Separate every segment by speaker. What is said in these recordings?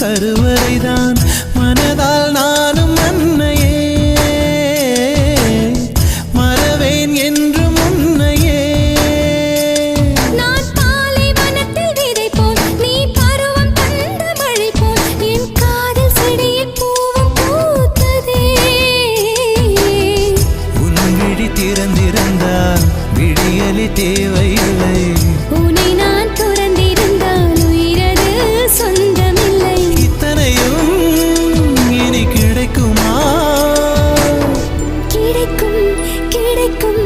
Speaker 1: கருவறைதான் மனதால் நானும் அன்னையே மறவேன் என்று முன்னையே
Speaker 2: நான் பாலை வனத்தில் விதை போல் நீ பருவம் தந்த மழை போல் என் காதல் செடியில் பூவும் பூத்ததே
Speaker 1: உன் விழி திறந்திருந்தால் விடியலி தேவையில்லை
Speaker 2: உன்னை நான் துறந்திருந்தால் உயிரது சொந்தமில்லை
Speaker 1: இத்தனையும் இனி கிடைக்குமா
Speaker 2: கிடைக்கும் கிடைக்கும்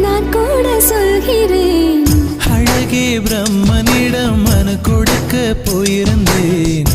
Speaker 2: நான் கூட சொல்கிறேன்
Speaker 1: அழகே பிரம்மனிடம் மனு கொடுக்க போயிருந்தேன்